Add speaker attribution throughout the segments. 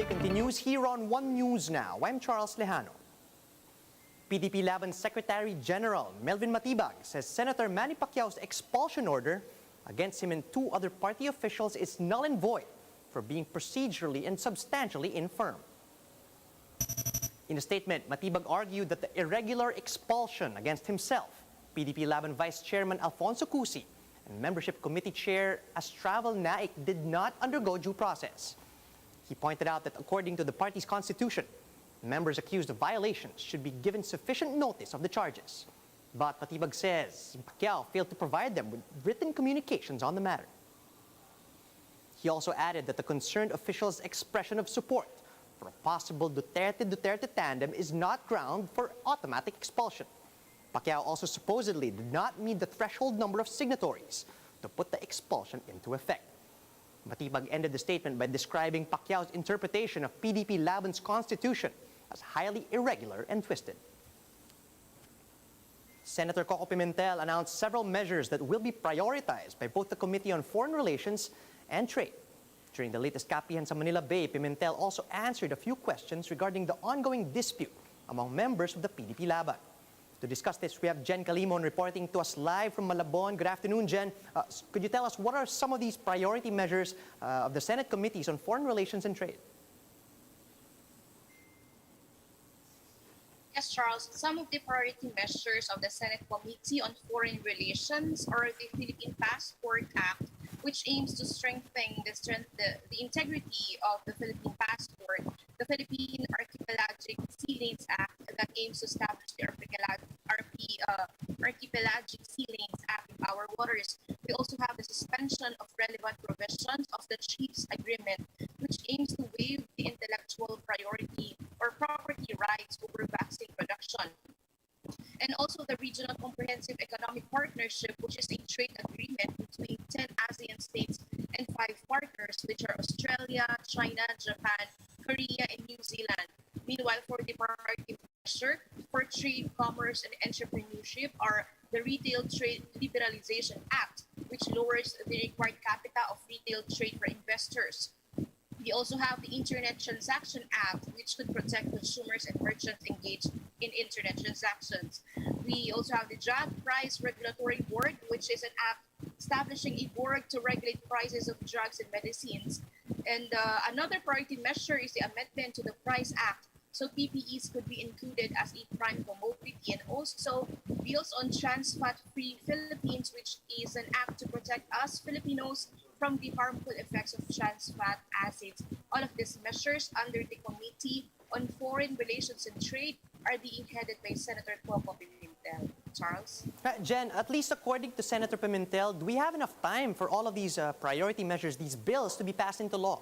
Speaker 1: continues here on One News Now. I'm Charles Lejano. PDP-Laban Secretary General Matibag says Senator Manny Pacquiao's expulsion order against him and two other party officials is null and void for being procedurally and substantially infirm. In a statement, Matibag argued that the irregular expulsion against himself, PDP-Laban Vice Chairman Alfonso Cusi, and Membership Committee Chair Astravel Naik did not undergo due process. He pointed out that according to the party's constitution, members accused of violations should be given sufficient notice of the charges. But Matibag says Pacquiao failed to provide them with written communications on the matter. He also added that the concerned official's expression of support for a possible Duterte-Duterte tandem is not ground for automatic expulsion. Pacquiao also supposedly did not meet the threshold number of signatories to put the expulsion into effect. Matibag ended the statement by describing Pacquiao's interpretation of PDP-Laban's constitution as highly irregular and twisted. Senator Pimentel announced several measures that will be prioritized by both the Committee on Foreign Relations and Trade. During the latest kapihan sa Manila Bay, Pimentel also answered a few questions regarding the ongoing dispute among members of the PDP-Laban. To discuss this, we have Jen Calimon reporting to us live from Malabon. Good afternoon, Jen. Could you tell us what are some of these priority measures of the Senate Committees on Foreign Relations and Trade?
Speaker 2: Yes, Charles. Some of the priority measures of the Senate Committee on Foreign Relations are the Philippine Passport Act, which aims to strengthen the integrity of the Philippine passport, the Philippine Archipelagic Sea Lanes Act that aims to establish the Archipelagic Sea Lanes Act in our waters. We also have the suspension of relevant provisions of the Chiefs Agreement, which aims to waive the intellectual priority or property rights over vaccine production. And also the Regional Comprehensive Economic Partnership, which is a trade agreement between 10 ASEAN states and 5 partners, which are Australia, China, Japan, Korea, and New Zealand. Meanwhile, for the priority measure for trade, commerce, and entrepreneurship are the Retail Trade Liberalization Act, which lowers the required capita of retail trade for investors. We also have the Internet Transaction Act, which could protect consumers and merchants engaged in internet transactions. We also have the Drug Price Regulatory Board, which is an act establishing a board to regulate prices of drugs and medicines. And another priority measure is the amendment to the Price Act, so PPEs could be included as a prime commodity, and also bills on Trans Fat Free Philippines, which is an act to protect us Filipinos from the harmful effects of trans fat acids. All of these measures under the Committee on Foreign Relations and Trade are being headed by Senator Pimentel. Charles?
Speaker 1: Jen, at least according to Senator Pimentel, do we have enough time for all of these priority measures, these bills, to be passed into law?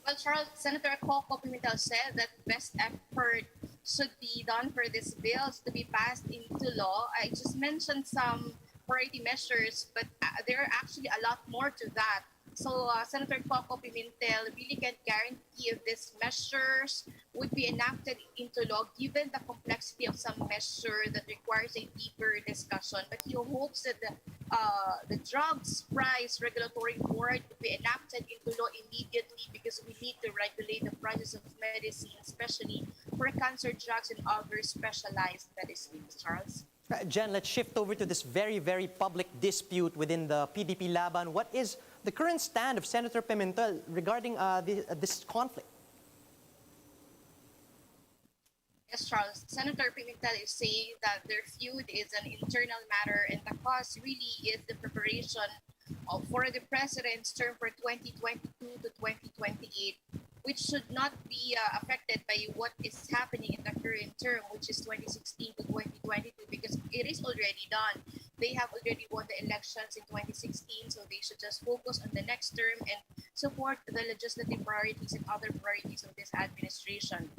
Speaker 2: Well, Charles, Senator Pimentel said that best effort should be done for these bills to be passed into law. I just mentioned some priority measures, but there are actually a lot more to that. So Senator Pimentel really can't guarantee if these measures would be enacted into law given the complexity of some measure that requires a deeper discussion. But he hopes that the Drugs Price Regulatory Board would be enacted into law immediately because we need to regulate the prices of medicine, especially for cancer drugs and other specialized medicines. Charles?
Speaker 1: Jen, let's shift over to this very, very public dispute within the PDP-Laban. What is the current stand of Senator Pimentel regarding this conflict?
Speaker 2: Yes, Charles. Senator Pimentel is saying that their feud is an internal matter and the cause really is the preparation for the president's term for 2022 to 2028, which should not be affected by what is happening in the current term, which is 2016 to 2022, because it is already done. They have already won the elections in 2016, so they should just focus on the next term and support the legislative priorities and other priorities of this administration.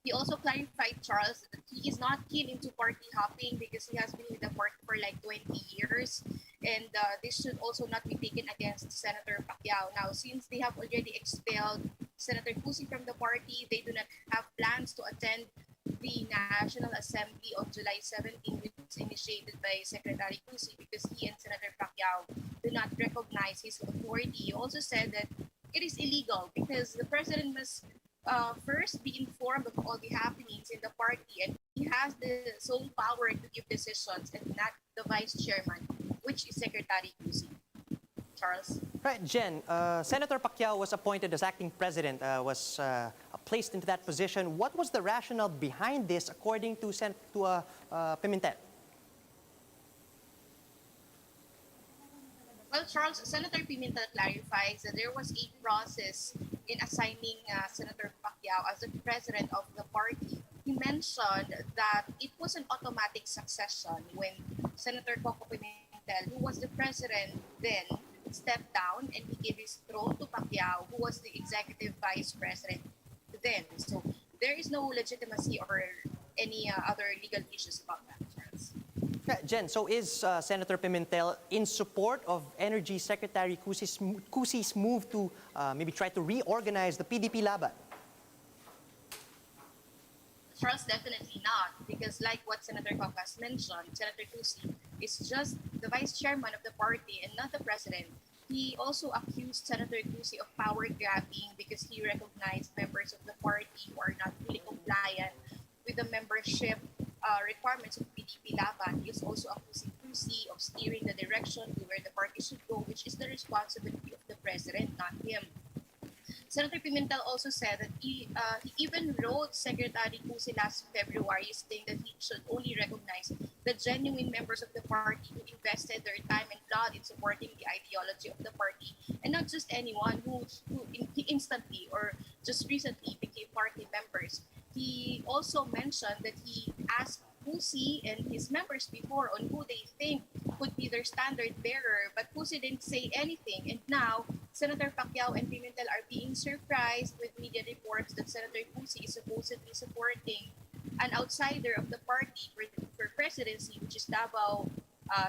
Speaker 2: He also clarified, Charles, that he is not keen into party hopping because he has been with the party for like 20 years. And this should also not be taken against Senator Pacquiao. Now, since they have already expelled Senator Cusi from the party, they do not have plans to attend the National Assembly on July 17, which was initiated by Secretary Cusi because he and Senator Pacquiao do not recognize his authority. He also said that it is illegal because the president must first be informed of all the happenings in the party, and he has the sole power to give decisions and not the vice chairman, which is Secretary QC. Charles?
Speaker 1: Right, Jen, Senator Pacquiao was appointed as acting president, was placed into that position. What was the rationale behind this, according to Pimentel?
Speaker 2: Well, Charles, Senator Pimentel clarifies that there was a process in assigning Senator Pacquiao as the president of the party. He mentioned that it was an automatic succession when Senator Coco Pimentel, who was the president then, stepped down and he gave his throne to Pacquiao, who was the executive vice president then. So there is no legitimacy or any other legal issues about that, Charles.
Speaker 1: Yeah, Jen, so is Senator Pimentel in support of Energy Secretary Cusi's move to maybe try to reorganize the PDP-Laban?
Speaker 2: Charles, definitely not, because like what Senator Caucus mentioned, Senator Cusi is just the vice chairman of the party and not the president. He also accused Senator Cusi of power grabbing because he recognized members of the party who are not fully compliant with the membership requirements of PDP-Laban. He is also accusing Cusi of steering the direction to where the party should go, which is the responsibility of the president, not him. Senator Pimentel also said that he even wrote Secretary Cusi last February saying that he should only recognize the genuine members of the party who invested their time and blood in supporting the ideology of the party, and not just anyone who instantly or just recently became party members. He also mentioned that he asked Cusi and his members before on who they think could be their standard bearer, but Cusi didn't say anything. And now, Senator Pacquiao and Pimentel are being surprised with media reports that Senator Cusi is supposedly supporting an outsider of the party for presidency, which is Davao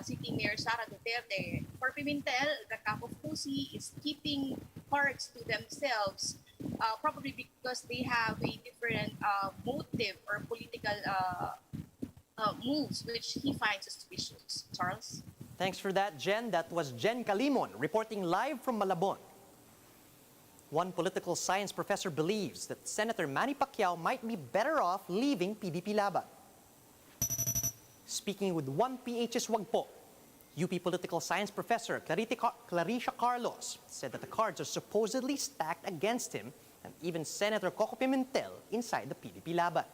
Speaker 2: City Mayor Sara Duterte. For Pimentel, the camp of Cusi is keeping cards to themselves, probably because they have a different motive or political moves, which he finds suspicious. Charles?
Speaker 1: Thanks for that, Jen. That was Jen Calimon reporting live from Malabon. One political science professor believes that Senator Manny Pacquiao might be better off leaving PDP-Laban. Speaking with 1PH's Wagpo, UP political science professor Claricia Carlos said that the cards are supposedly stacked against him and even Senator Coco Pimentel inside the PDP-Laban.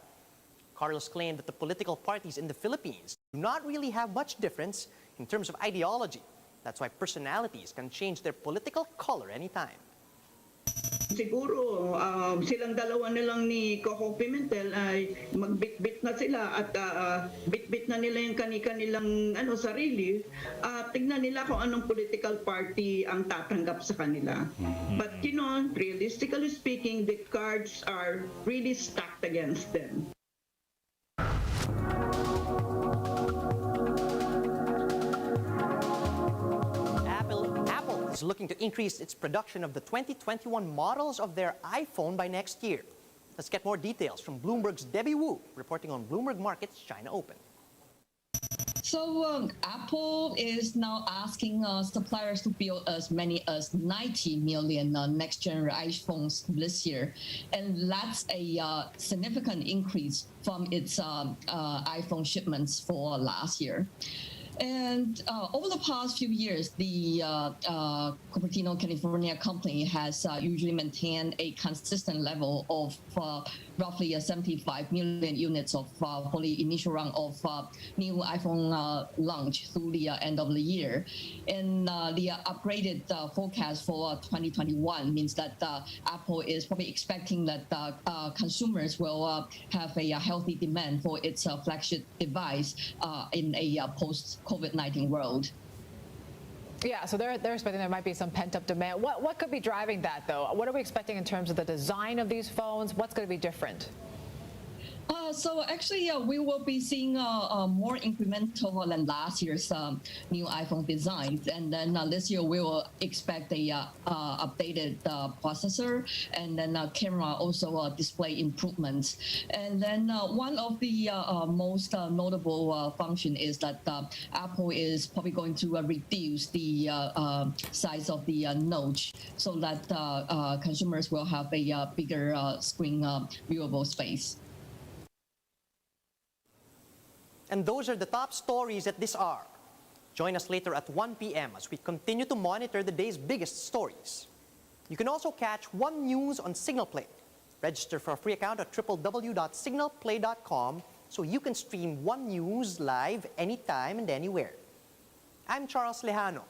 Speaker 1: Carlos claimed that the political parties in the Philippines do not really have much difference in terms of ideology. That's why personalities can change their political color anytime.
Speaker 3: Siguro silang dalawa na lang ni Coco Pimentel ay magbitbit na sila at bitbit na nila yung kanilang sarili at tignan nila kung anong political party ang tatanggap sa kanila. But realistically speaking, the cards are really stacked against them.
Speaker 1: Is looking to increase its production of the 2021 models of their iPhone by next year. Let's get more details from Bloomberg's Debbie Wu, reporting on Bloomberg Markets China Open.
Speaker 4: So Apple is now asking suppliers to build as many as 90 million next-generation iPhones this year. And that's a significant increase from its iPhone shipments for last year. And over the past few years, the Cupertino, California company has usually maintained a consistent level of roughly 75 million units of for the initial round of new iPhone launch through the end of the year. And the upgraded forecast for 2021 means that Apple is probably expecting that consumers will have a healthy demand for its flagship device in a post-COVID-19 world.
Speaker 5: Yeah, so they're expecting there might be some pent-up demand. What could be driving that, though? What are we expecting in terms of the design of these phones? What's going to be different?
Speaker 4: So actually, we will be seeing more incremental than last year's new iPhone designs, and then this year we will expect a updated processor, and then camera also display improvements. And then one of the most notable function is that Apple is probably going to reduce the size of the notch, so that consumers will have a bigger screen viewable space.
Speaker 1: And those are the top stories at this hour. Join us later at 1 p.m. as we continue to monitor the day's biggest stories. You can also catch One News on Signal Play. Register for a free account at www.signalplay.com so you can stream One News live anytime and anywhere. I'm Charles Lejano.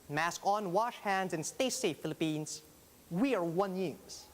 Speaker 1: Mask on, wash hands, and stay safe, Philippines. We are One News.